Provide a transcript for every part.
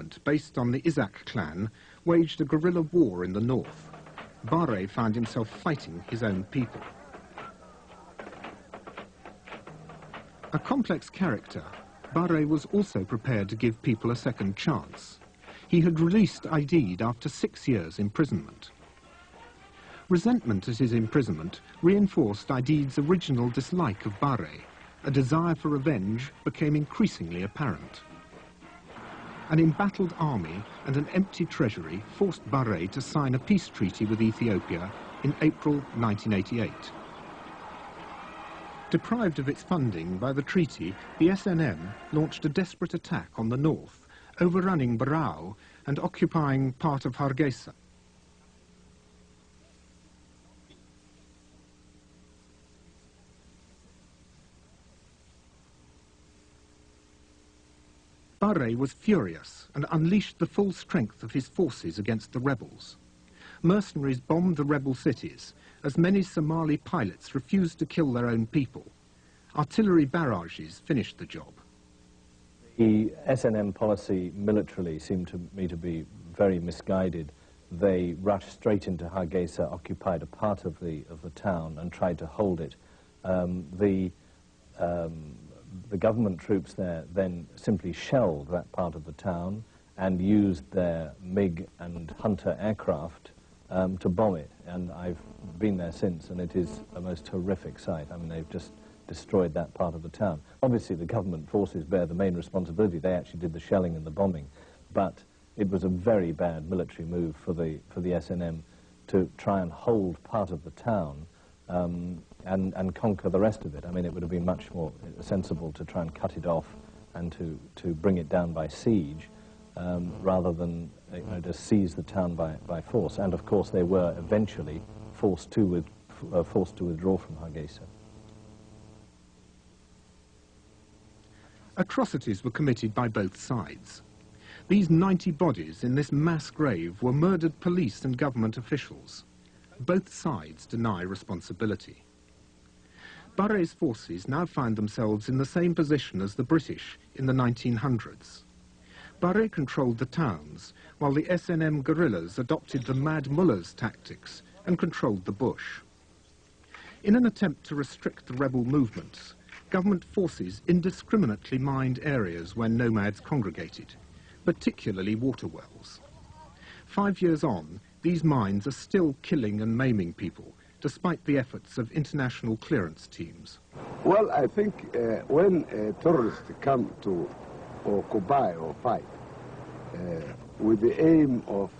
government, based on the Isaac clan, waged a guerrilla war in the north. Barre found himself fighting his own people. A complex character, Barre was also prepared to give people a second chance. He had released Aidid after 6 years' imprisonment. Resentment at his imprisonment reinforced Aidid's original dislike of Barre. A desire for revenge became increasingly apparent. An embattled army and an empty treasury forced Barre to sign a peace treaty with Ethiopia in April 1988. Deprived of its funding by the treaty, the SNM launched a desperate attack on the north, overrunning Barao and occupying part of Hargeisa. Barre was furious and unleashed the full strength of his forces against the rebels. Mercenaries bombed the rebel cities, as many Somali pilots refused to kill their own people. Artillery barrages finished the job. The SNM policy militarily seemed to me to be very misguided. They rushed straight into Hargeisa, occupied a part of the town and tried to hold it. The government troops there then simply shelled that part of the town and used their MiG and Hunter aircraft to bomb it. And I've been there since, and it is a most horrific sight. I mean, they've just destroyed that part of the town. Obviously, the government forces bear the main responsibility. They actually did the shelling and the bombing. But it was a very bad military move for the SNM to try and hold part of the town and conquer the rest of it. I mean, it would have been much more sensible to try and cut it off and to bring it down by siege rather than just seize the town by force. And of course, they were eventually forced to withdraw from Hargeisa. Atrocities were committed by both sides. These 90 bodies in this mass grave were murdered police and government officials. Both sides deny responsibility. Barre's forces now find themselves in the same position as the British in the 1900s. Barre controlled the towns, while the SNM guerrillas adopted the Mad Mullah's tactics and controlled the bush. In an attempt to restrict the rebel movements, government forces indiscriminately mined areas where nomads congregated, particularly water wells. 5 years on, these mines are still killing and maiming people, despite the efforts of international clearance teams. Well, I think when terrorists come to occupy or fight with the aim of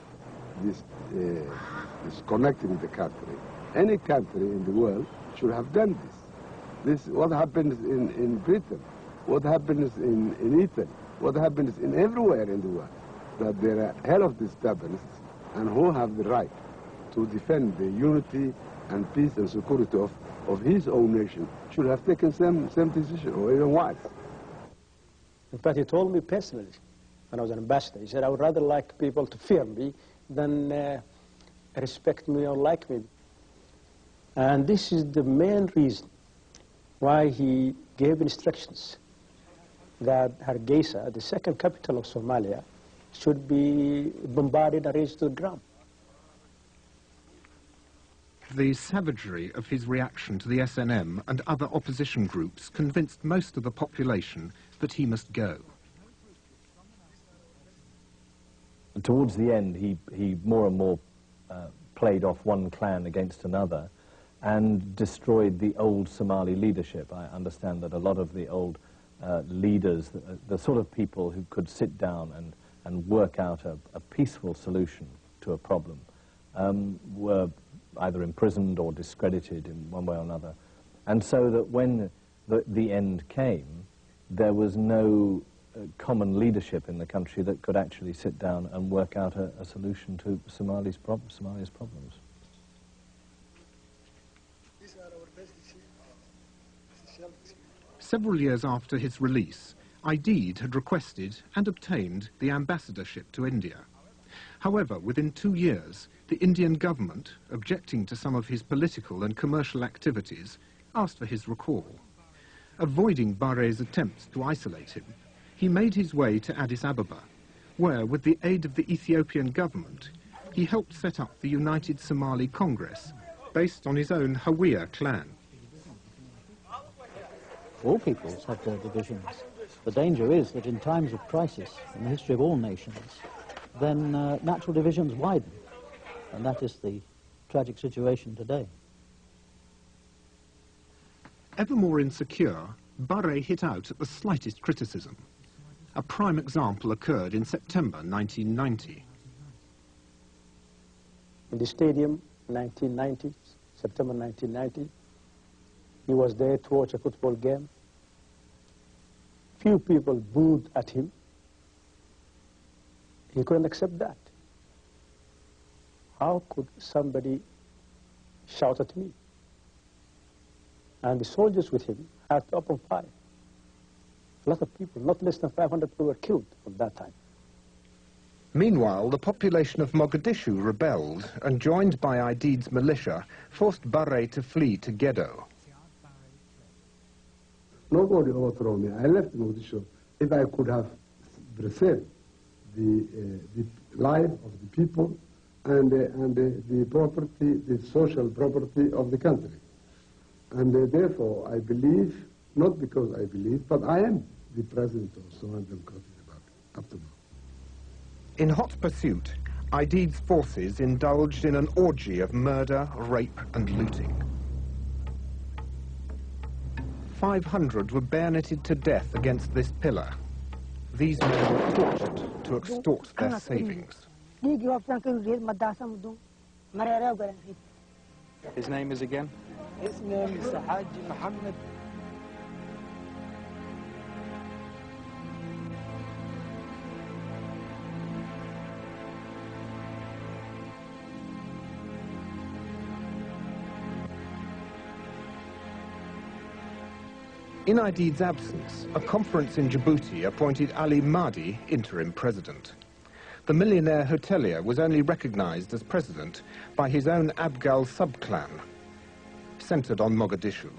disconnecting the country, any country in the world should have done this. This what happens in Britain, what happens in Italy, what happens in everywhere in the world, that there are hell of disturbance, and who have the right to defend the unity and peace and security of his own nation should have taken same decision, or even worse. In fact, he told me personally, when I was an ambassador, he said, I would rather like people to fear me than respect me or like me. And this is the main reason why he gave instructions that Hargeisa, the second capital of Somalia, should be bombarded and razed to the ground. The savagery of his reaction to the SNM and other opposition groups convinced most of the population that he must go. Towards the end, he more and more played off one clan against another and destroyed the old Somali leadership. I understand that a lot of the old leaders, the sort of people who could sit down and work out a peaceful solution to a problem, were either imprisoned or discredited in one way or another. And so that when the end came, there was no common leadership in the country that could actually sit down and work out a solution to Somalia's problems. Several years after his release, Aidid had requested and obtained the ambassadorship to India. However, within 2 years, the Indian government, objecting to some of his political and commercial activities, asked for his recall. Avoiding Barre's attempts to isolate him, he made his way to Addis Ababa, where, with the aid of the Ethiopian government, he helped set up the United Somali Congress, based on his own Hawiya clan. All peoples have their divisions. The danger is that in times of crisis, in the history of all nations, then natural divisions widen. And that is the tragic situation today. Ever more insecure, Barre hit out at the slightest criticism. A prime example occurred in September 1990. In the stadium, 1990, September 1990, he was there to watch a football game. Few people booed at him. He couldn't accept that. How could somebody shout at me? And the soldiers with him had to open fire. A lot of people, not less than 500 people were killed at that time. Meanwhile, the population of Mogadishu rebelled and, joined by Aidid's militia, forced Barre to flee to Gedo. Nobody overthrew me. I left Mogadishu. If I could have preserved the life of the people and the property, the social property of the country. And therefore, I believe, not because I believe, but I am the president of Somali Democratic Republic up to now. In hot pursuit, Aidid's forces indulged in an orgy of murder, rape and looting. 500 were bayoneted to death against this pillar. These men were tortured to extort their savings. His name is again? His name is Haji Muhammad. In Aidid's absence, a conference in Djibouti appointed Ali Mahdi interim president. The millionaire hotelier was only recognized as president by his own Abgal sub-clan, centered on Mogadishu.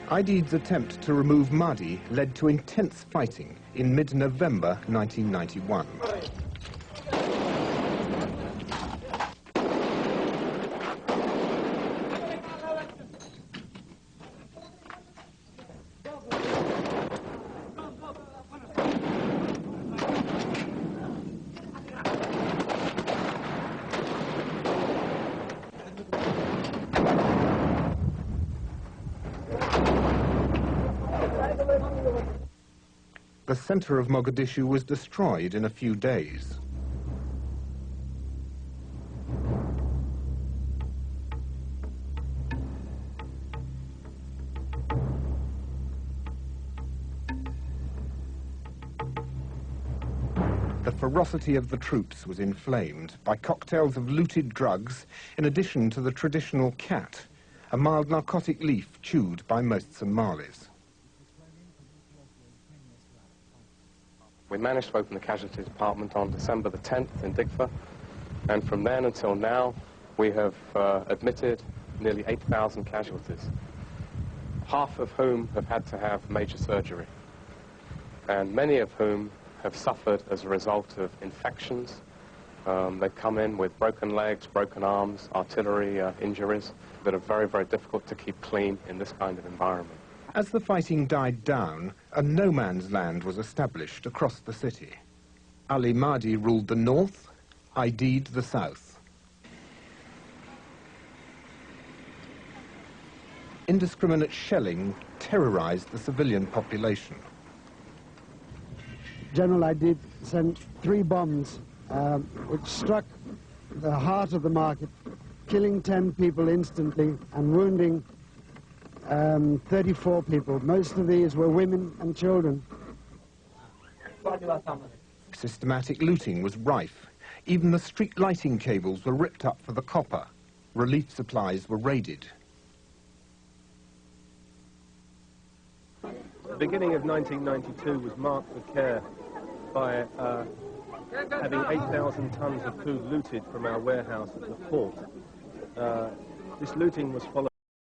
Aidid's attempt to remove Mahdi led to intense fighting in mid-November 1991. The center of Mogadishu was destroyed in a few days. The ferocity of the troops was inflamed by cocktails of looted drugs, in addition to the traditional cat, a mild narcotic leaf chewed by most Somalis. We managed to open the casualty department on December the 10th in Digfa, and from then until now we have admitted nearly 8,000 casualties, half of whom have had to have major surgery, and many of whom have suffered as a result of infections. They've come in with broken legs, broken arms, artillery injuries that are very, very difficult to keep clean in this kind of environment. As the fighting died down, a no-man's land was established across the city. Ali Mahdi ruled the north, Aidid the south. Indiscriminate shelling terrorized the civilian population. General Aidid sent 3 bombs which struck the heart of the market, killing 10 people instantly and wounding 34 people. Most of these were women and children. Systematic looting was rife. Even the street lighting cables were ripped up for the copper. Relief supplies were raided. The beginning of 1992 was marked with care by having 8,000 tons of food looted from our warehouse at the port. This looting was followed